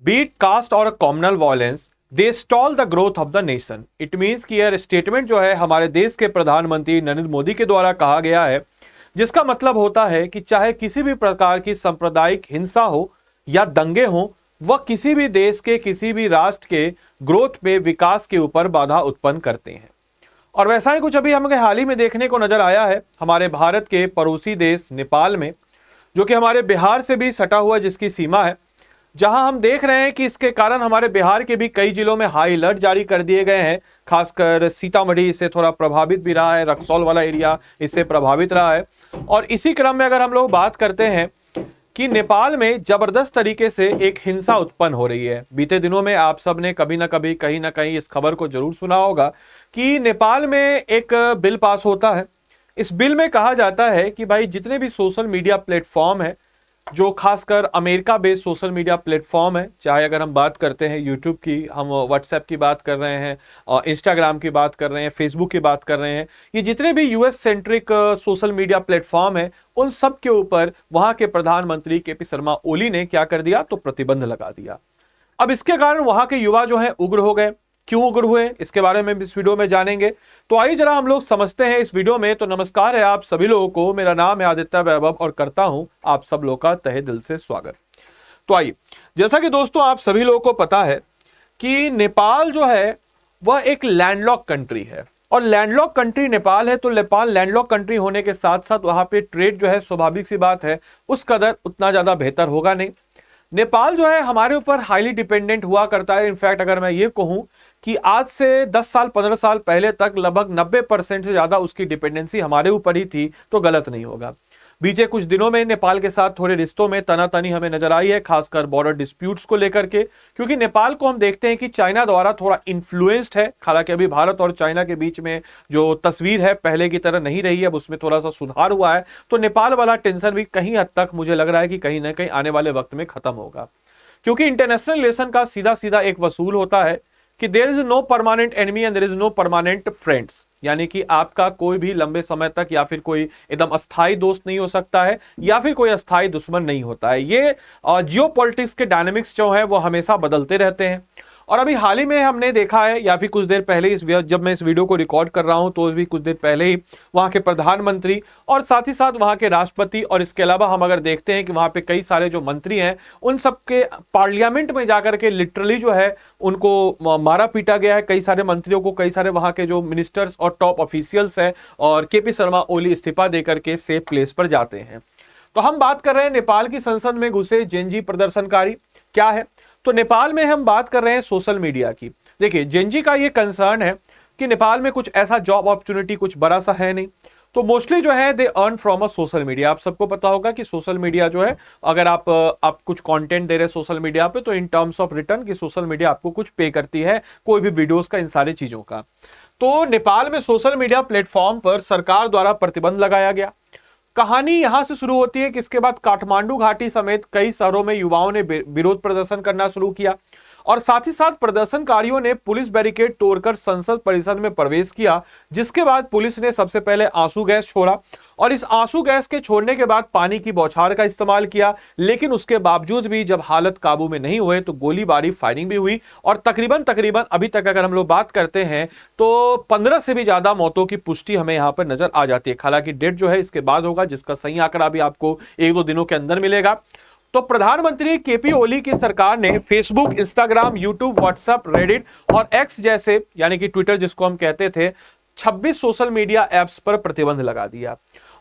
be it caste or a communal violence, they stall the growth of the nation. It means कि यह statement जो है हमारे देश के प्रधानमंत्री नरेंद्र मोदी के द्वारा कहा गया है, जिसका मतलब होता है कि चाहे किसी भी प्रकार की सांप्रदायिक हिंसा हो या दंगे हो, वह किसी भी देश के किसी भी राष्ट्र के ग्रोथ पे, विकास के ऊपर बाधा उत्पन्न करते हैं। और वैसा ही कुछ अभी हमें हाल ही में देखने को नजर आया है हमारे भारत के पड़ोसी देश नेपाल में, जो कि हमारे बिहार से भी सटा हुआ जिसकी सीमा है, जहां हम देख रहे हैं कि इसके कारण हमारे बिहार के भी कई जिलों में हाई अलर्ट जारी कर दिए गए हैं। खासकर सीतामढ़ी इससे थोड़ा प्रभावित भी रहा है, रक्सौल वाला एरिया इससे प्रभावित रहा है। और इसी क्रम में अगर हम लोग बात करते हैं कि नेपाल में जबरदस्त तरीके से एक हिंसा उत्पन्न हो रही है। बीते दिनों में आप सब ने कभी ना कभी कहीं ना कहीं इस खबर को जरूर सुना होगा कि नेपाल में एक बिल पास होता है। इस बिल में कहा जाता है कि भाई जितने भी सोशल मीडिया प्लेटफॉर्म है, जो खासकर America based social media platform है, चाहे अगर हम बात करते हैं यूट्यूब की, हम व्हाट्सएप की बात कर रहे हैं, और इंस्टाग्राम की बात कर रहे हैं, फेसबुक की बात कर रहे हैं, ये जितने भी US centric social media platform है, उन सब के ऊपर वहां के प्रधानमंत्री केपी शर्मा ओली ने क्या कर दिया, तो प्रतिबंध लगा दिया। अब इसके कारण वहां के युवा जो है उग्र हो गए। क्यों उग्र हुए, इसके बारे में इस वीडियो में जानेंगे। तो आइए जरा हम लोग समझते हैं इस वीडियो में। तो नमस्कार है आप सभी लोगों को, मेरा नाम है आदित्य वैभव और करता हूं आप सब लोगों का तहे दिल से स्वागत। तो आइए, जैसा कि दोस्तों आप सभी लोगों को पता है कि नेपाल जो है वह एक लैंडलॉक कंट्री है, और लैंडलॉक कंट्री नेपाल है। तो नेपाल लैंडलॉक कंट्री होने के साथ साथ वहां पे ट्रेड जो है, स्वाभाविक सी बात है, उस कदर उतना ज्यादा बेहतर होगा नहीं। नेपाल जो है हमारे ऊपर हाईली डिपेंडेंट हुआ करता है। इनफैक्ट अगर मैं ये कहूं कि आज से 10 साल 15 साल पहले तक लगभग 90% से ज्यादा उसकी डिपेंडेंसी हमारे ऊपर ही थी, तो गलत नहीं होगा। बीते कुछ दिनों में नेपाल के साथ थोड़े रिश्तों में तनातनी हमें नजर आई है, खासकर बॉर्डर डिस्प्यूट्स को लेकर के, क्योंकि नेपाल को हम देखते हैं कि चाइना द्वारा थोड़ा इन्फ्लुएंस्ड है। हालांकि अभी भारत और चाइना के बीच में जो तस्वीर है पहले की तरह नहीं रही है, अब उसमें थोड़ा सा सुधार हुआ है। तो नेपाल वाला टेंशन भी कहीं हद तक मुझे लग रहा है कि कहीं ना कहीं आने वाले वक्त में खत्म होगा, क्योंकि इंटरनेशनल रिलेशन का सीधा सीधा एक वसूल होता है कि there is no permanent enemy and there is no permanent friends. यानी कि आपका कोई भी लंबे समय तक या फिर कोई एकदम अस्थाई दोस्त नहीं हो सकता है, या फिर कोई अस्थाई दुश्मन नहीं होता है। ये जियोपॉलिटिक्स के डायनेमिक्स जो है वो हमेशा बदलते रहते हैं। और अभी हाल ही में हमने देखा है, या फिर कुछ देर पहले जब मैं इस वीडियो को रिकॉर्ड कर रहा हूं, तो भी कुछ देर पहले ही वहां के प्रधानमंत्री और साथ ही साथ वहां के राष्ट्रपति, और इसके अलावा हम अगर देखते हैं कि वहां पे कई सारे जो मंत्री हैं, उन सबके पार्लियामेंट में जाकर के लिटरली जो है उनको मारा पीटा गया है। कई सारे मंत्रियों को, कई सारे वहां के जो मिनिस्टर्स और टॉप ऑफिशियल्स हैं, और केपी शर्मा ओली इस्तीफा देकर के सेफ प्लेस पर जाते हैं। तो हम बात कर रहे हैं नेपाल की संसद में घुसे जेनजी प्रदर्शनकारी क्या है। तो नेपाल में हम बात कर रहे हैं सोशल मीडिया की। देखिए, जेनजी का ये कंसर्न है कि नेपाल में कुछ ऐसा जॉब अपॉर्चुनिटी कुछ बड़ा सा है नहीं, तो मोस्टली जो है they earn from a social media. आप सबको पता होगा कि सोशल मीडिया जो है, अगर आप कुछ कंटेंट दे रहे हैं सोशल मीडिया पे, तो इन टर्म्स ऑफ रिटर्न कि सोशल मीडिया आपको कुछ पे करती है, कोई भी वीडियोस का, इन सारी चीजों का। तो नेपाल में सोशल मीडिया प्लेटफॉर्म पर सरकार द्वारा प्रतिबंध लगाया गया। कहानी यहां से शुरू होती है कि इसके बाद काठमांडू घाटी समेत कई शहरों में युवाओं ने विरोध प्रदर्शन करना शुरू किया, और साथ ही साथ प्रदर्शनकारियों ने पुलिस बैरिकेड तोड़कर संसद परिसर में प्रवेश किया, जिसके बाद पुलिस ने सबसे पहले आंसू गैस छोड़ा, और इस आंसू गैस के छोड़ने के बाद पानी की बौछार का इस्तेमाल किया। लेकिन उसके बावजूद भी जब हालत काबू में नहीं हुए तो गोलीबारी, फायरिंग भी हुई, और तकरीबन अभी तक अगर हम लोग बात करते हैं तो 15 से भी ज्यादा मौतों की पुष्टि हमें यहां पर नजर आ जाती है। हालांकि डेट जो है इसके बाद होगा, जिसका सही आंकड़ा भी आपको 1-2 दिनों के अंदर मिलेगा। तो प्रधानमंत्री केपी ओली की सरकार ने Facebook, Instagram, YouTube, WhatsApp, Reddit और एक्स जैसे, यानी कि ट्विटर जिसको हम कहते थे, 26 सोशल मीडिया एप्स पर प्रतिबंध लगा दिया।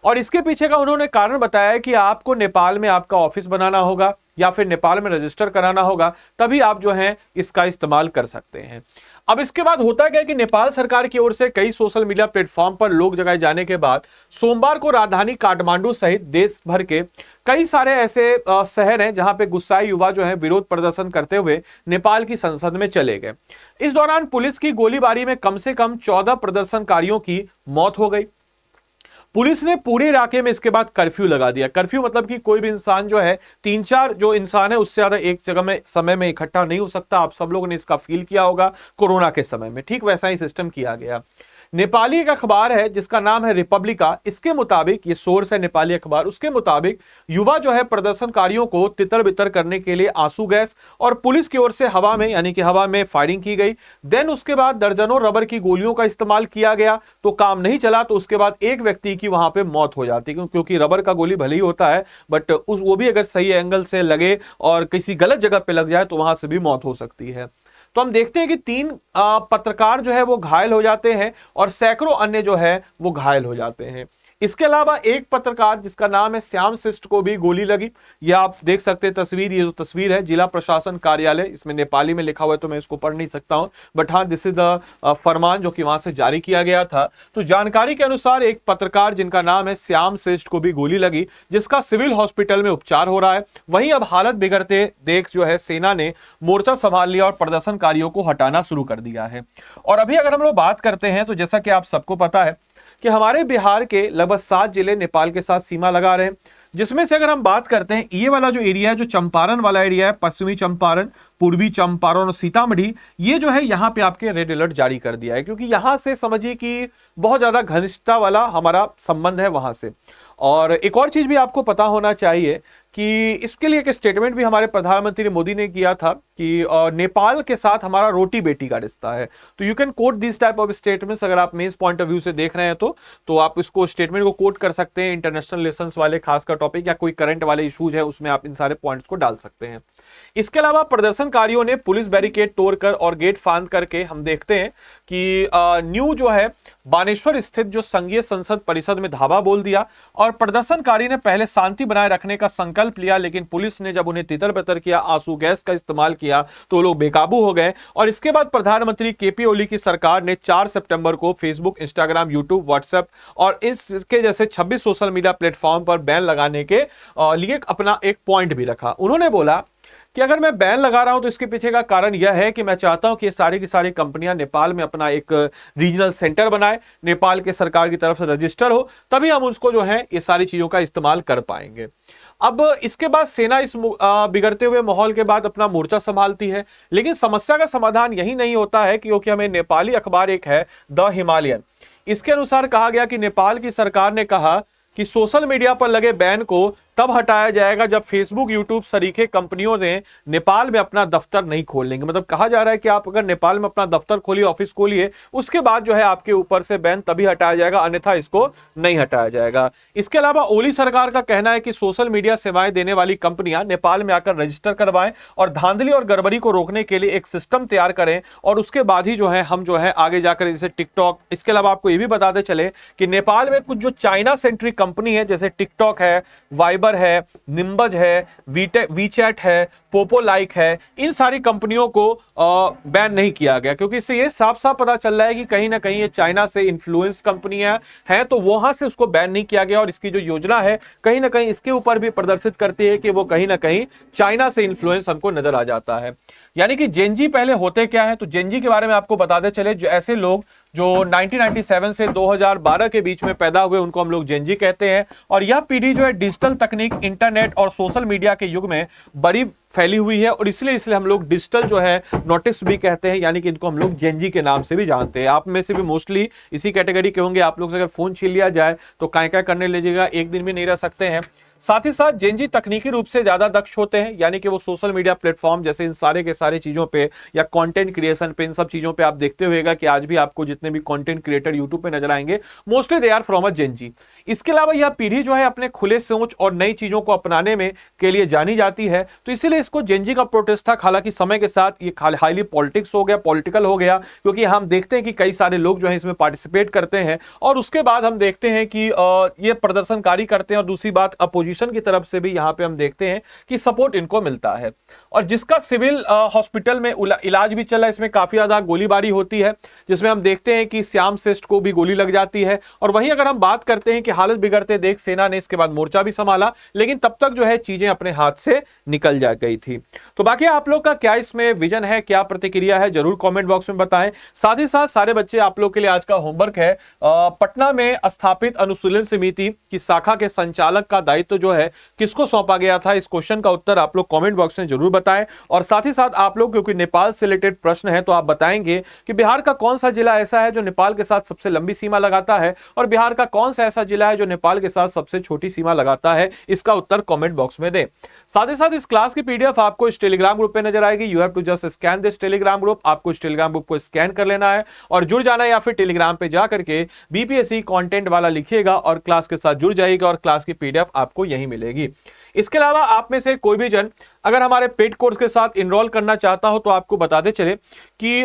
और इसके पीछे का उन्होंने कारण बताया कि आपको नेपाल में आपका ऑफिस बनाना होगा या फिर नेपाल में रजिस्टर कराना होगा, तभी आप जो है इसका इस्तेमाल कर सकते हैं। अब इसके बाद होता क्या कि नेपाल सरकार की ओर से कई सोशल मीडिया प्लेटफॉर्म पर लोग जगाए जाने के बाद सोमवार को राजधानी काठमांडू सहित देश भर के कई सारे ऐसे शहर हैं जहां पे गुस्साए युवा जो है विरोध प्रदर्शन करते हुए नेपाल की संसद में चले गए। इस दौरान पुलिस की गोलीबारी में कम से कम 14 प्रदर्शनकारियों की मौत हो गई। पुलिस ने पूरे इलाके में इसके बाद कर्फ्यू लगा दिया। कर्फ्यू मतलब कि कोई भी इंसान जो है, 3-4 जो इंसान है उससे ज्यादा एक जगह में समय में इकट्ठा नहीं हो सकता। आप सब लोगों ने इसका फील किया होगा कोरोना के समय में, ठीक वैसा ही सिस्टम किया गया। नेपाली एक अखबार है जिसका नाम है रिपब्लिका, इसके मुताबिक, ये सोर्स है नेपाली अखबार, उसके मुताबिक युवा जो है प्रदर्शनकारियों को तितर बितर करने के लिए आंसू गैस और पुलिस की ओर से हवा में, यानी कि हवा में फायरिंग की गई। देन उसके बाद दर्जनों रबर की गोलियों का इस्तेमाल किया गया, तो काम नहीं चला, तो उसके बाद एक व्यक्ति की वहां पे मौत हो जाती है, क्योंकि रबर का गोली भले ही होता है बट वो भी अगर सही एंगल से लगे और किसी गलत जगह पे लग जाए तो वहां से भी मौत हो सकती है। तो हम देखते हैं कि 3 पत्रकार जो है वो घायल हो जाते हैं और सैकड़ों अन्य जो है वो घायल हो जाते हैं। इसके अलावा एक पत्रकार जिसका नाम है श्याम शिष्ट को भी गोली लगी। ये आप देख सकते हैं तस्वीर, ये जो तस्वीर है जिला प्रशासन कार्यालय, इसमें नेपाली में लिखा हुआ है तो मैं इसको पढ़ नहीं सकता हूं, बट हाँ दिस इज द फरमान जो कि वहां से जारी किया गया था। तो जानकारी के अनुसार एक पत्रकार जिनका नाम है श्याम शिष्ट को भी गोली लगी, जिसका सिविल हॉस्पिटल में उपचार हो रहा है। वहीं अब हालत बिगड़ते देख जो है सेना ने मोर्चा संभाल लिया और प्रदर्शनकारियों को हटाना शुरू कर दिया है। और अभी अगर हम लोग बात करते हैं तो जैसा कि आप सबको पता है कि हमारे बिहार के लगभग 7 जिले नेपाल के साथ सीमा लगा रहे हैं, जिसमें से अगर हम बात करते हैं ये वाला जो एरिया है, जो चंपारण वाला एरिया है, पश्चिमी चंपारण, पूर्वी चंपारण और सीतामढ़ी, ये जो है यहाँ पे आपके रेड अलर्ट जारी कर दिया है, क्योंकि यहां से समझिए कि बहुत ज्यादा घनिष्ठता वाला हमारा संबंध है वहां से। और एक और चीज भी आपको पता होना चाहिए कि इसके लिए एक स्टेटमेंट भी हमारे प्रधानमंत्री मोदी ने किया था कि नेपाल के साथ हमारा रोटी बेटी का रिश्ता है। तो you can coat this type of statements, अगर आप मेंस पॉइंट ऑफ व्यू से देख रहे हैं तो आप इसको स्टेटमेंट को कोट कर सकते हैं। इंटरनेशनल रिलेशंस वाले खासकर टॉपिक या कोई करंट वाले इश्यूज है उसमें आप इन सारे पॉइंट्स को डाल सकते हैं। इसके अलावा प्रदर्शनकारियों ने पुलिस बैरिकेड तोड़कर और गेट फांद करके हम देखते हैं कि न्यू जो है बानेश्वर स्थित जो संघीय संसद परिषद में धावा बोल दिया और प्रदर्शनकारी ने पहले शांति बनाए रखने का संकल्प लिया, लेकिन पुलिस ने जब उन्हें तितर बितर किया, आंसू गैस का इस्तेमाल किया तो लोग बेकाबू हो गए। और इसके बाद प्रधानमंत्री केपी ओली की सरकार ने 4 सितंबर को फेसबुक, इंस्टाग्राम, यूट्यूब, व्हाट्सएप और इसके जैसे 26 सोशल मीडिया प्लेटफॉर्म पर बैन लगाने के लिए अपना एक पॉइंट भी रखा। उन्होंने बोला कि अगर मैं बैन लगा रहा हूं तो इसके पीछे का कारण यह है कि मैं चाहता हूं कि ये सारी की सारी कंपनियां नेपाल में अपना एक रीजनल सेंटर बनाए, नेपाल के सरकार की तरफ से रजिस्टर हो, तभी हम उसको जो है ये सारी चीजों का इस्तेमाल कर पाएंगे। अब इसके बाद सेना इस बिगड़ते हुए माहौल के बाद अपना मोर्चा संभालती है, लेकिन समस्या का समाधान यही नहीं होता है, क्योंकि हमें नेपाली अखबार एक है द हिमालयन, इसके अनुसार कहा गया कि नेपाल की सरकार ने कहा कि सोशल मीडिया पर लगे बैन को तब हटाया जाएगा जब फेसबुक, यूट्यूब सरीखे कंपनियों ने नेपाल में अपना दफ्तर नहीं खोल लेंगे। मतलब कहा जा रहा है कि आप अगर नेपाल में अपना दफ्तर खोलिए, ऑफिस खोलिए, उसके बाद जो है आपके ऊपर से बैन तभी हटाया जाएगा, अन्यथा इसको नहीं हटाया जाएगा। इसके अलावा ओली सरकार का कहना है कि सोशल मीडिया सेवाएं देने वाली कंपनियां नेपाल में आकर रजिस्टर करवाएं और धांधली और गड़बड़ी को रोकने के लिए एक सिस्टम तैयार करें, और उसके बाद ही जो है हम जो है आगे जाकर जैसे टिकटॉक। इसके अलावा आपको ये भी बताते चले कि नेपाल में कुछ जो चाइना सेंट्रिक कंपनी है, जैसे टिकटॉक है, वाइबर है, निम्बज है, वीचैट है, पोपो लाइक है, इन सारी कंपनियों को बैन नहीं किया गया, क्योंकि इससे ये साफ साफ पता चल रहा है कि कहीं ना कहीं ये चाइना से इन्फ्लुएंस कंपनियां हैं, तो वहां से उसको बैन नहीं किया गया। और इसकी जो योजना है कहीं ना कहीं इसके ऊपर भी प्रदर्शित करती है कि वो कहीं ना कहीं चाइना से इन्फ्लुएंस हमको नजर आ जाता है। यानी कि जेनजी पहले होते क्या है, तो जेनजी के बारे में आपको बताते चले, जो ऐसे लोग जो 1997 से 2012 के बीच में पैदा हुए उनको हम लोग जेनजी कहते हैं। और यह पीढ़ी जो है डिजिटल तकनीक, इंटरनेट और सोशल मीडिया के युग में बड़ी फैली हुई है, और इसलिए हम लोग डिजिटल जो है नोटिस भी कहते हैं, यानी कि इनको हम लोग जेनजी के नाम से भी जानते हैं। आप में से भी मोस्टली इसी कैटेगरी के होंगे। आप लोग से अगर फोन छीन लिया जाए तो क्या करने लीजिएगा, एक दिन भी नहीं रह सकते हैं। साथ ही साथ जेनजी तकनीकी रूप से ज्यादा दक्ष होते हैं, यानी कि वो सोशल मीडिया प्लेटफॉर्म जैसे इन सारे के सारे चीजों पे या कंटेंट क्रिएशन पे, इन सब चीजों पे आप देखते होगा कि आज भी आपको जितने भी कंटेंट क्रिएटर यूट्यूब पे नजर आएंगे, mostly they are from a Gen Z. इसके अलावा यह पीढ़ी जो है अपने खुले सोच और नई चीजों को अपनाने में के लिए जानी जाती है, तो इसीलिए इसको जेनजी का प्रोटेस्ट था। हालांकि समय के साथ ये हाईली पॉलिटिक्स हो गया, पॉलिटिकल हो गया, क्योंकि हम देखते हैं कि कई सारे लोग जो है इसमें पार्टिसिपेट करते हैं, और उसके बाद हम देखते हैं कि ये प्रदर्शनकारी करते हैं, और दूसरी बात अपोजिशन की तरफ से भी यहाँ पे हम देखते हैं कि सपोर्ट इनको मिलता है। और जिसका सिविल हॉस्पिटल में इलाज भी चला, इसमें काफी ज्यादा गोलीबारी होती है, जिसमें हम देखते हैं कि श्याम शिष्ट को भी गोली लग जाती है। और वहीं अगर हम बात करते हैं कि हालत बिगड़ते देख सेना ने इसके बाद मोर्चा भी संभाला, लेकिन तब तक जो है चीजें अपने हाथ से निकल जा गई थी। तो बाकी आप लोग का क्या इसमें विजन है, क्या प्रतिक्रिया है, जरूर कमेंट बॉक्स में बताएं। साथ ही साथ सारे बच्चे, आप लोग के लिए आज का होमवर्क है, पटना में स्थापित अनुशीलन समिति की शाखा के संचालक का दायित्व जो है किसको सौंपा गया था, इस क्वेश्चन का उत्तर आप लोग कमेंट बॉक्स में जरूर बताएं। और साथ ही साथ आप लोग, क्योंकि नेपाल से रिलेटेड प्रश्न है, तो आप बताएंगे कि बिहार का कौन सा जिला ऐसा है जो नेपाल के साथ सबसे लंबी सीमा लगाता है और बिहार का कौन सा ऐसा जिला है जो नेपाल के साथ सबसे छोटी सीमा लगाता है। इसका उत्तर कमेंट बॉक्स में दें। साथ ही साथ इस क्लास की पीडीएफ आपको इस टेलीग्राम ग्रुप पे नजर आएगी। You have to just scan this Telegram group. आपको इस टेलीग्राम ग्रुप को स्कैन कर लेना है और जुड़ जाना है, या फिर टेलीग्राम पे जाकर के बीपीएससी कंटेंट वाला लिखिएगा और क्लास के साथ जुड़ जाइएगा और क्लास की पीडीएफ आपको यहीं मिलेगी। इसके अलावा आप में से कोई भी जन अगर हमारे पेड कोर्स के साथ इनरोल करना चाहता हो तो आपको बताते चले कि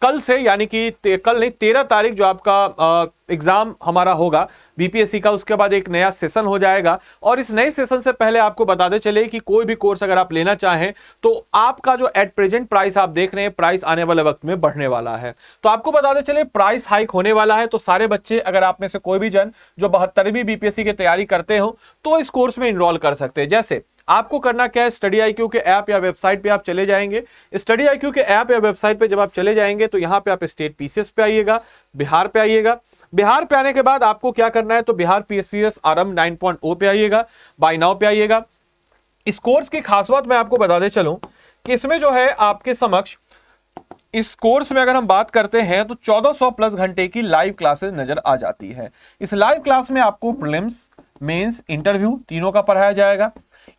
कल से, यानी कि कल नहीं 13 तारीख जो आपका एग्जाम हमारा होगा बीपीएससी का, उसके बाद एक नया सेशन हो जाएगा। और इस नए सेशन से पहले आपको बताते चले कि कोई भी कोर्स अगर आप लेना चाहें तो आपका जो एट प्रेजेंट प्राइस आप देख रहे हैं, प्राइस आने वाले वक्त में बढ़ने वाला है। तो आपको बताते चले प्राइस हाइक होने वाला है। तो सारे बच्चे, अगर आप में से कोई भी जन जो 72वीं बीपीएससी की तैयारी करते हो तो इस कोर्स में इनरोल कर सकते हैं। जैसे आपको करना क्या है, स्टडी IQ के ऐप या वेबसाइट पे आप चले जाएंगे। स्टडी IQ के ऐप या वेबसाइट पे जब आप चले जाएंगे तो यहां पे आप स्टेट PCS पे आइएगा, बिहार पे आइएगा। बिहार पे आने के बाद आपको क्या करना है, तो बिहार PSCS आरंभ 9.0 पे आइएगा, बाय नाउ पे आइएगा। इस कोर्स की खास बात मैं आपको बताते चलूं कि इसमें जो है आपके समक्ष, इस कोर्स में अगर हम बात करते हैं तो 1400 प्लस घंटे की लाइव क्लासेस नजर आ जाती है। इस लाइव क्लास में आपको प्रीलिम्स, मेंस, इंटरव्यू तीनों का पढ़ाया जाएगा।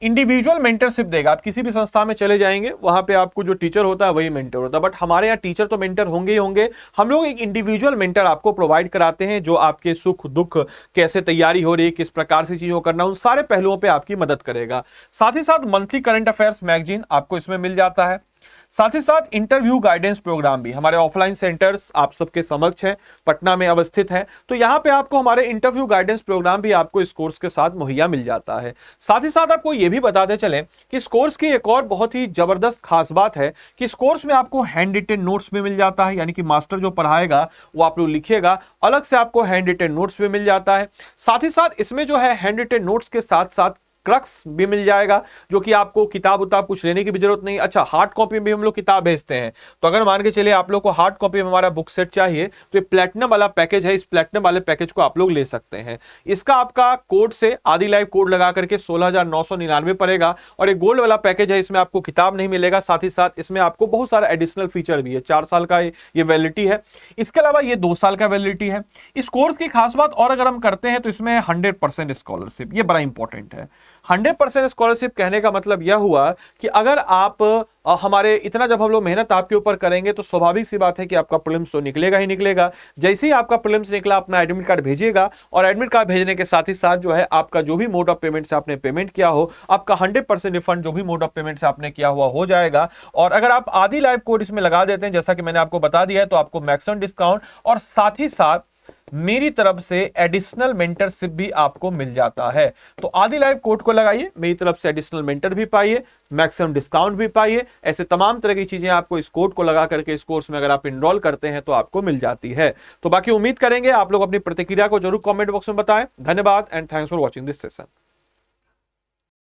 इंडिविजुअल मेंटरशिप देगा। आप किसी भी संस्था में चले जाएंगे, वहां पे आपको जो टीचर होता है वही मेंटर होता है, बट हमारे यहाँ टीचर तो मेंटर होंगे ही होंगे। हम लोग एक इंडिविजुअल मेंटर आपको प्रोवाइड कराते हैं जो आपके सुख दुख, कैसे तैयारी हो रही है, किस प्रकार से चीजों करना, उन सारे पहलुओं पे आपकी मदद करेगा। साथ ही साथ मंथली करंट अफेयर्स मैगजीन आपको इसमें मिल जाता है। साथ ही साथ इंटरव्यू गाइडेंस प्रोग्राम भी हमारे ऑफलाइन सेंटर्स आप सबके समक्ष हैं, पटना में अवस्थित है। तो यहां पे आपको हमारे इंटरव्यू गाइडेंस प्रोग्राम भी आपको इस कोर्स के साथ मुहैया मिल जाता है। साथ ही साथ आपको यह भी बताते चलें कि इस कोर्स की एक और बहुत ही जबरदस्त खास बात है कि इस कोर्स में आपको हैंड रिटेन नोट्स भी मिल जाता है, यानी कि मास्टर जो पढ़ाएगा वो आप लोग लिखिएगा, अलग से आपको हैंड रिटेन नोट्स भी मिल जाता है। साथ ही साथ इसमें जो है हैंड रिटेन नोट्स के साथ साथ क्रक्स भी मिल जाएगा, जो कि आपको किताब उताब कुछ लेने की भी जरूरत नहीं। अच्छा, हार्ड कॉपी में भी हम लोग किताब भेजते हैं, तो अगर मान के चलिए आप लोग को हार्ड कॉपी में हमारा बुक सेट चाहिए तो ये प्लेटिनम वाला पैकेज है, इस प्लेटिनम वाले पैकेज को आप लोग ले सकते हैं। इसका आपका कोड से आदि लाइव कोड लगा करके 16,999 पड़ेगा। और एक गोल्ड वाला पैकेज है, इसमें आपको किताब नहीं मिलेगा, साथ ही साथ इसमें आपको बहुत सारा एडिशनल फीचर भी है। 4 साल का ये वैलिडिटी है, इसके अलावा ये 2 साल का वैलिडिटी है। इस कोर्स की खास बात और अगर हम करते हैं तो इसमें 100% स्कॉलरशिप, ये बड़ा इंपॉर्टेंट है। 100% स्कॉलरशिप कहने का मतलब यह हुआ कि अगर आप हमारे इतना जब हम लोग मेहनत आपके ऊपर करेंगे तो स्वाभाविक सी बात है कि आपका प्रीलिम्स तो निकलेगा ही निकलेगा। जैसे ही आपका प्रीलिम्स निकला, अपना एडमिट कार्ड भेजिएगा और एडमिट कार्ड भेजने के साथ ही साथ जो है आपका जो भी मोड ऑफ पेमेंट से आपने पेमेंट किया हो, आपका 100% रिफंड जो भी मोड ऑफ पेमेंट से आपने किया हुआ हो जाएगा। और अगर आप आदि लाइव कोड इसमें लगा देते हैं, जैसा कि मैंने आपको बता दिया है, तो आपको मैक्सिमम डिस्काउंट और साथ ही साथ मेरी तरफ से एडिशनल मेंटरशिप भी आपको मिल जाता है। तो आदि लाइव कोड को लगाइए, मेरी तरफ से एडिशनल मेंटर भी पाइए, मैक्सिमम डिस्काउंट भी पाइए। ऐसे तमाम तरह की चीजें आपको इस कोड को लगा करके इस कोर्स में अगर आप इनरोल करते हैं तो आपको मिल जाती है। तो बाकी उम्मीद करेंगे आप लोग अपनी प्रतिक्रिया को जरूर कमेंट बॉक्स में बताएं। धन्यवाद and thanks for watching this session.